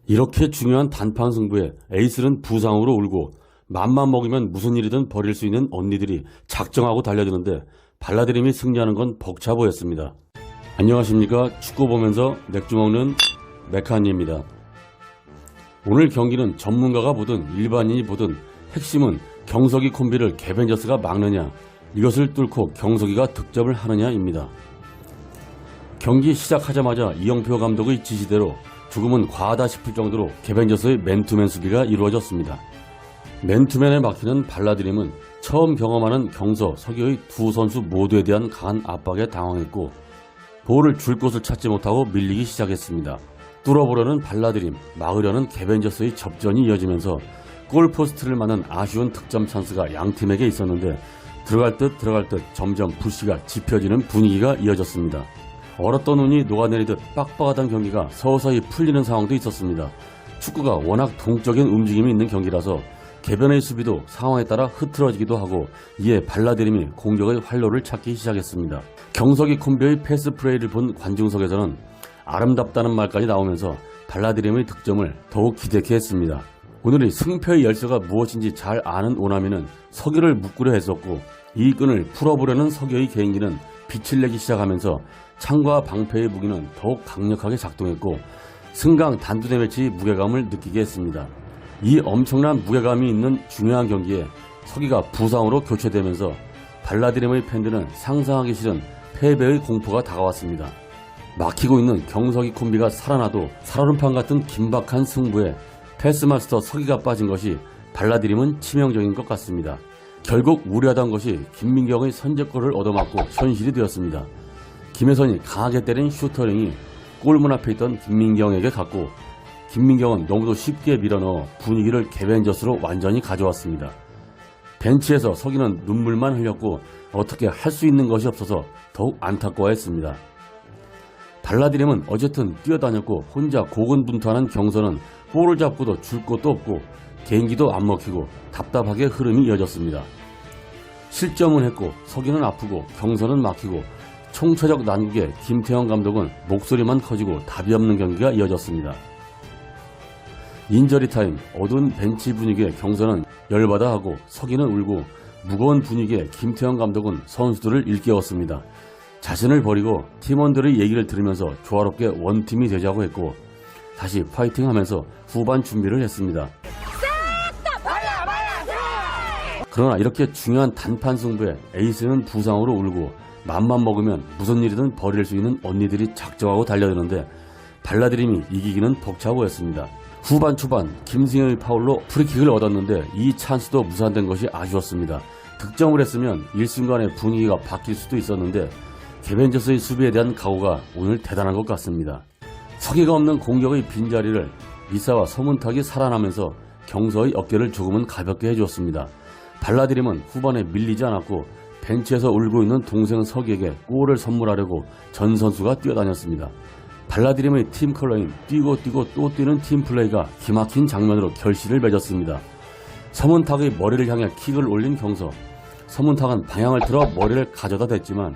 이렇게 중요한 단판 승부에 에이스는 부상으로 울고 맘만 먹으면 무슨 일이든 벌일 수 있는 언니들이 작정하고 달려드는데 발라드림이 승리하는 건 벅차 보였습니다. 안녕하십니까. 축구 보면서 맥주 먹는 메카니입니다. 오늘 경기는 전문가가 보든 일반인이 보든 핵심은 경석이 콤비를 개벤저스가 막느냐, 이것을 뚫고 경석이가 득점을 하느냐입니다. 경기 시작하자마자 이영표 감독의 지시대로 조금은 과하다 싶을 정도로 개벤저스의 맨투맨 수비가 이루어졌습니다. 맨투맨에 막히는 발라드림은 처음 경험하는 경서, 서기의 두 선수 모두에 대한 강한 압박에 당황했고 볼을 줄 곳을 찾지 못하고 밀리기 시작했습니다. 뚫어보려는 발라드림, 막으려는 개벤저스의 접전이 이어지면서 골포스트를 맞는 아쉬운 득점 찬스가 양팀에게 있었는데 들어갈 듯 점점 푸시가 짚혀지는 분위기가 이어졌습니다. 얼었던 눈이 녹아내리듯 빡빡하던 경기가 서서히 풀리는 상황도 있었습니다. 축구가 워낙 동적인 움직임이 있는 경기라서 개변의 수비도 상황에 따라 흐트러지기도 하고 이에 발라드림이 공격의 활로를 찾기 시작했습니다. 경석이 콤비의 패스 플레이를 본 관중석에서는 아름답다는 말까지 나오면서 발라드림의 득점을 더욱 기대케 했습니다. 오늘의 승패의 열쇠가 무엇인지 잘 아는 오나미는 서기를 묶으려 했었고 이 끈을 풀어보려는 서기의 개인기는 빛을 내기 시작하면서 창과 방패의 무기는 더욱 강력하게 작동했고 승강 단두대 매치의 무게감을 느끼게 했습니다. 이 엄청난 무게감이 있는 중요한 경기에 서기가 부상으로 교체되면서 발라드림의 팬들은 상상하기 싫은 패배의 공포가 다가왔습니다. 막히고 있는 경석이 콤비가 살아나도 살얼음판 같은 긴박한 승부에 패스마스터 서기가 빠진 것이 발라드림은 치명적인 것 같습니다. 결국 우려하던 것이 김민경의 선제골을 얻어맞고 현실이 되었습니다. 김혜선이 강하게 때린 슈터링이 골문 앞에 있던 김민경에게 갔고 김민경은 너무도 쉽게 밀어넣어 분위기를 개벤저스로 완전히 가져왔습니다. 벤치에서 서기는 눈물만 흘렸고 어떻게 할 수 있는 것이 없어서 더욱 안타까워했습니다. 발라드림은 어쨌든 뛰어다녔고 혼자 고군분투하는 경선은 볼을 잡고도 줄 곳도 없고 개인기도 안 먹히고 답답하게 흐름이 이어졌습니다. 실점은 했고 서기는 아프고 경선은 막히고 총체적 난국에 김태형 감독은 목소리만 커지고 답이 없는 경기가 이어졌습니다. 인저리 타임, 어두운 벤치 분위기에 경선은 열받아하고 서기는 울고 무거운 분위기에 김태형 감독은 선수들을 일깨웠습니다. 자신을 버리고 팀원들의 얘기를 들으면서 조화롭게 원팀이 되자고 했고 다시 파이팅하면서 후반 준비를 했습니다. 그러나 이렇게 중요한 단판 승부에 에이스는 부상으로 울고 맘만 먹으면 무슨 일이든 벌일 수 있는 언니들이 작정하고 달려드는데 발라드림이 이기기는 벅차 보였습니다. 후반 초반 김승현의 파울로 프리킥을 얻었는데 이 찬스도 무산된 것이 아쉬웠습니다. 득점을 했으면 일순간에 분위기가 바뀔 수도 있었는데 개벤저스의 수비에 대한 각오가 오늘 대단한 것 같습니다. 서기가 없는 공격의 빈자리를 리사와 서문탁이 살아나면서 경서의 어깨를 조금은 가볍게 해주었습니다. 발라드림은 후반에 밀리지 않았고 벤치에서 울고 있는 동생 서기에게 골을 선물하려고 전 선수가 뛰어다녔습니다. 발라드림의 팀 컬러인 뛰고 또 뛰는 팀 플레이가 기막힌 장면으로 결실을 맺었습니다. 서문탁의 머리를 향해 킥을 올린 경서. 서문탁은 방향을 틀어 머리를 가져다 댔지만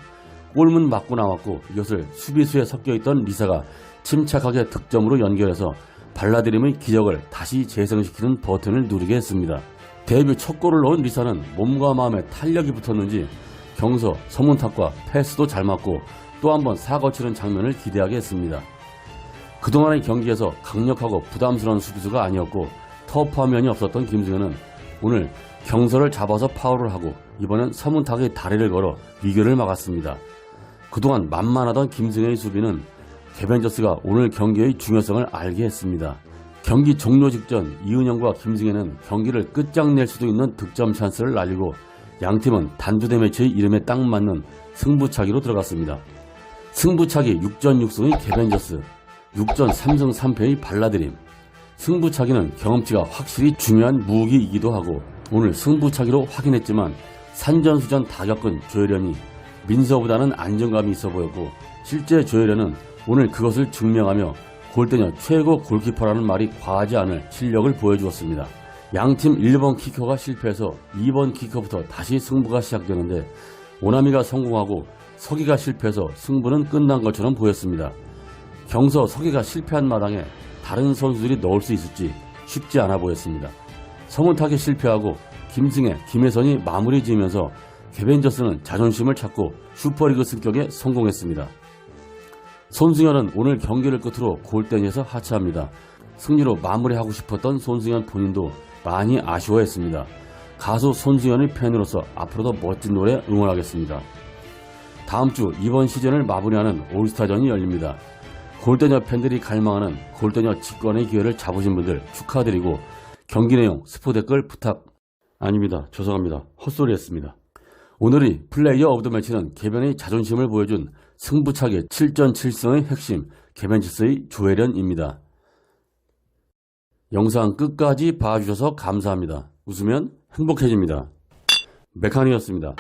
골문 맞고 나왔고 이것을 수비수에 섞여있던 리사가 침착하게 득점으로 연결해서 발라드림의 기적을 다시 재생시키는 버튼을 누르게 했습니다. 데뷔 첫 골을 넣은 리사는 몸과 마음에 탄력이 붙었는지 경서, 서문탁과 패스도 잘 맞고 또 한 번 사거치는 장면을 기대하게 했습니다. 그동안의 경기에서 강력하고 부담스러운 수비수가 아니었고 터프한 면이 없었던 김승현은 오늘 경서를 잡아서 파울을 하고 이번엔 서문탁의 다리를 걸어 위기를 막았습니다. 그동안 만만하던 김승현의 수비는 개벤저스가 오늘 경기의 중요성을 알게 했습니다. 경기 종료 직전 이은영과 김승현은 경기를 끝장낼 수도 있는 득점 찬스를 날리고 양팀은 단두대 매치의 이름에 딱 맞는 승부차기로 들어갔습니다. 승부차기 6전 6승의 개벤저스, 6전 3승 3패의 발라드림. 승부차기는 경험치가 확실히 중요한 무기이기도 하고 오늘 승부차기로 확인했지만 산전수전 다 겪은 조혜련이 민서보다는 안정감이 있어 보였고 실제 조혜련은 오늘 그것을 증명하며 골대녀 최고 골키퍼라는 말이 과하지 않을 실력을 보여주었습니다. 양팀 1번 키커가 실패해서 2번 키커부터 다시 승부가 시작되는데 오나미가 성공하고 서기가 실패해서 승부는 끝난 것처럼 보였습니다. 경서 서기가 실패한 마당에 다른 선수들이 넣을 수 있을지 쉽지 않아 보였습니다. 성운타에 실패하고 김승혜, 김혜선이 마무리 지으면서 개벤저스는 자존심을 찾고 슈퍼리그 승격에 성공했습니다. 손승현은 오늘 경기를 끝으로 골대니에서 하차합니다. 승리로 마무리하고 싶었던 손승현 본인도 많이 아쉬워했습니다. 가수 손승현의 팬으로서 앞으로도 멋진 노래 응원하겠습니다. 다음 주 이번 시즌을 마무리하는 올스타전이 열립니다. 골대녀 팬들이 갈망하는 골대녀 직관의 기회를 잡으신 분들 축하드리고 경기 내용 스포 댓글 아닙니다. 죄송합니다. 헛소리했습니다. 오늘의 플레이어 오브 더 매치는 개변의 자존심을 보여준 승부차기 7전 7승의 핵심 개벤치스의 조혜련입니다. 영상 끝까지 봐주셔서 감사합니다. 웃으면 행복해집니다. 메카니였습니다.